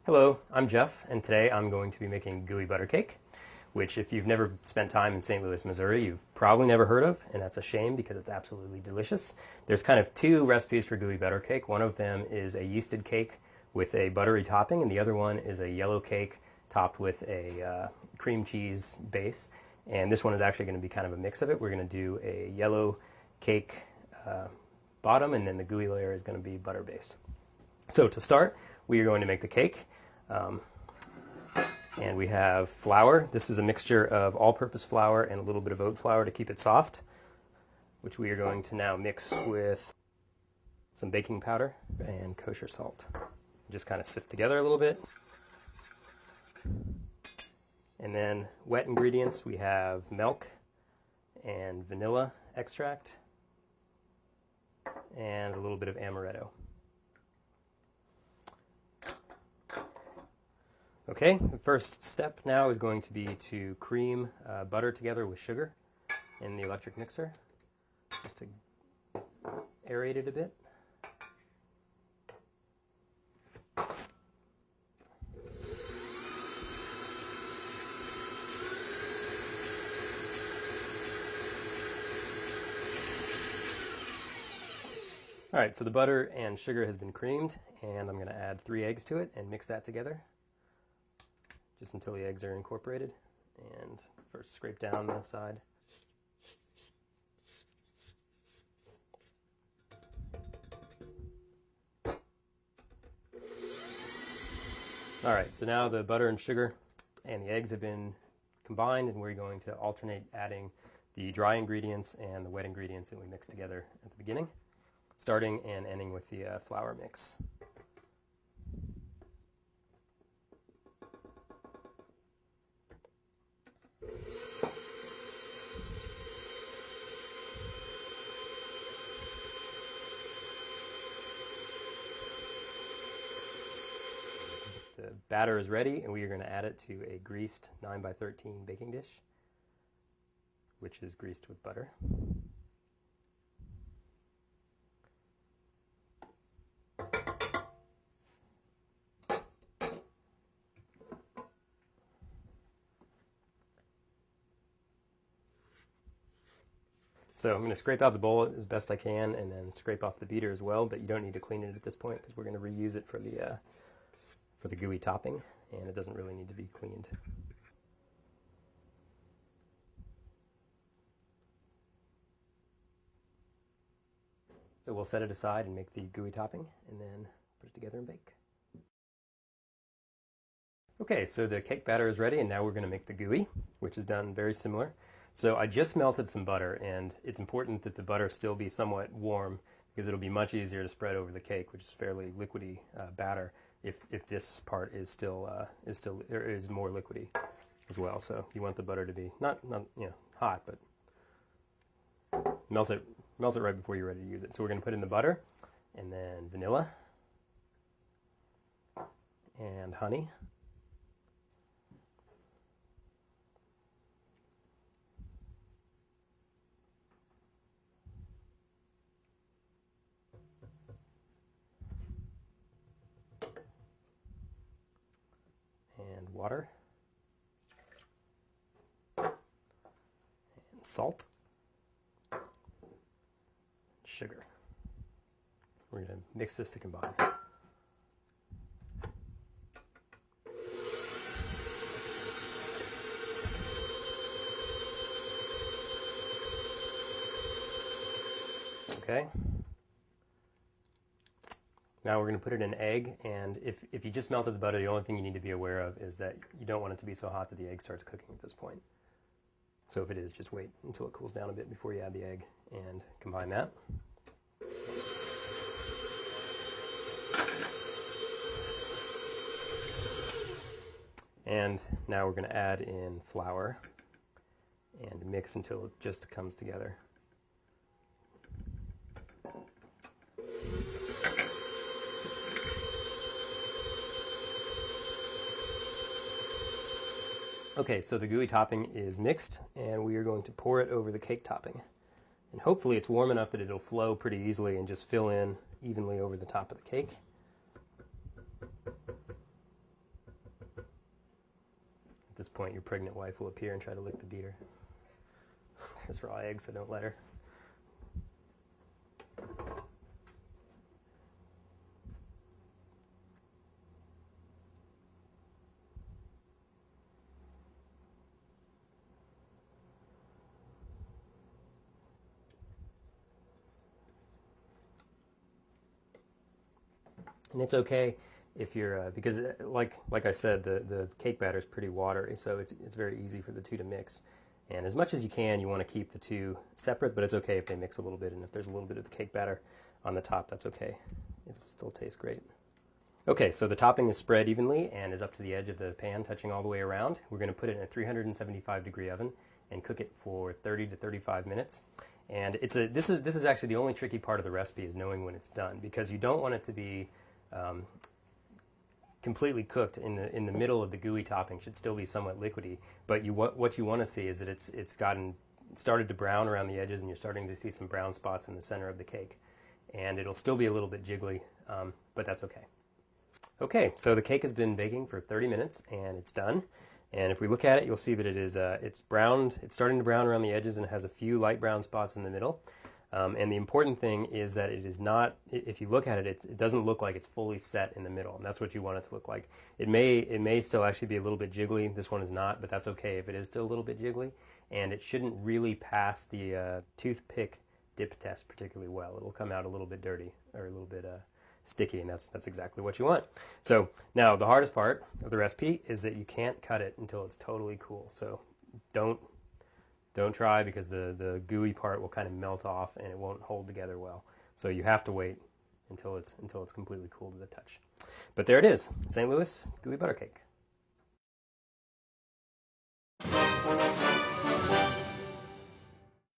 Hello, I'm Jeff, and today I'm going to be making gooey butter cake, which if you've never spent time in St. Louis, Missouri, you've probably never heard of, and that's a shame because it's absolutely delicious. There's kind of two recipes for gooey butter cake. One of them is a yeasted cake with a buttery topping, and the other one is a yellow cake topped with a cream cheese base. And this one is actually going to be kind of a mix of it. We're going to do a yellow cake bottom, and then the gooey layer is going to be butter based. So to start, we are going to make the cake. And we have flour. This is a mixture of all-purpose flour and a little bit of oat flour to keep it soft, which we are going to now mix with some baking powder and kosher salt. Just kind of sift together a little bit. And then wet ingredients, we have milk and vanilla extract and a little bit of amaretto. Okay, the first step now is going to be to cream butter together with sugar in the electric mixer, just to aerate it a bit. All right, so the butter and sugar has been creamed, and I'm going to add 3 eggs to it and mix that together just until the eggs are incorporated. And first scrape down the side. All right, so now the butter and sugar and the eggs have been combined, and we're going to alternate adding the dry ingredients and the wet ingredients that we mixed together at the beginning, starting and ending with the flour mix. The batter is ready, and we are going to add it to a greased 9x13 baking dish, which is greased with butter. So I'm going to scrape out the bowl as best I can, and then scrape off the beater as well, but you don't need to clean it at this point because we're going to reuse it for the gooey topping, and it doesn't really need to be cleaned. So we'll set it aside and make the gooey topping, and then put it together and bake. Okay, so the cake batter is ready, and now we're going to make the gooey, which is done very similar. So I just melted some butter, and it's important that the butter still be somewhat warm because it'll be much easier to spread over the cake, which is fairly liquidy batter, if this part is more liquidy as well. So you want the butter to be not hot, but melt it right before you're ready to use it. So we're going to put in the butter, and then vanilla and honey. And water, and salt, sugar. We're going to mix this to combine. Okay. Now we're going to put it in an egg, and if you just melted the butter, the only thing you need to be aware of is that you don't want it to be so hot that the egg starts cooking at this point. So if it is, just wait until it cools down a bit before you add the egg and combine that. And now we're going to add in flour and mix until it just comes together. Okay, so the gooey topping is mixed, and we are going to pour it over the cake topping. And hopefully it's warm enough that it'll flow pretty easily and just fill in evenly over the top of the cake. At this point, your pregnant wife will appear and try to lick the beater. It's raw eggs, so don't let her. And it's okay if you're, because like I said, the cake batter is pretty watery, so it's very easy for the two to mix. And as much as you can, you want to keep the two separate, but it's okay if they mix a little bit, and if there's a little bit of the cake batter on the top, that's okay. It'll still taste great. Okay, so the topping is spread evenly and is up to the edge of the pan, touching all the way around. We're going to put it in a 375-degree oven and cook it for 30 to 35 minutes. And this is actually the only tricky part of the recipe, is knowing when it's done, because you don't want it to be completely cooked in the middle of the gooey topping. Should still be somewhat liquidy, but what you want to see is that it's started to brown around the edges, and you're starting to see some brown spots in the center of the cake. And it'll still be a little bit jiggly, but that's okay. Okay, so the cake has been baking for 30 minutes and it's done. And if we look at it, you'll see that it's browned. It's starting to brown around the edges and it has a few light brown spots in the middle. And the important thing is that it is not, if you look at it, it doesn't look like it's fully set in the middle, and that's what you want it to look like. It may still actually be a little bit jiggly. This one is not, but that's okay if it is still a little bit jiggly. And it shouldn't really pass the toothpick dip test particularly well. It'll come out a little bit dirty, or a little bit sticky, and that's exactly what you want. So now the hardest part of the recipe is that you can't cut it until it's totally cool. So don't try, because the gooey part will kind of melt off and it won't hold together well. So you have to wait until it's completely cool to the touch. But there it is, St. Louis gooey butter cake.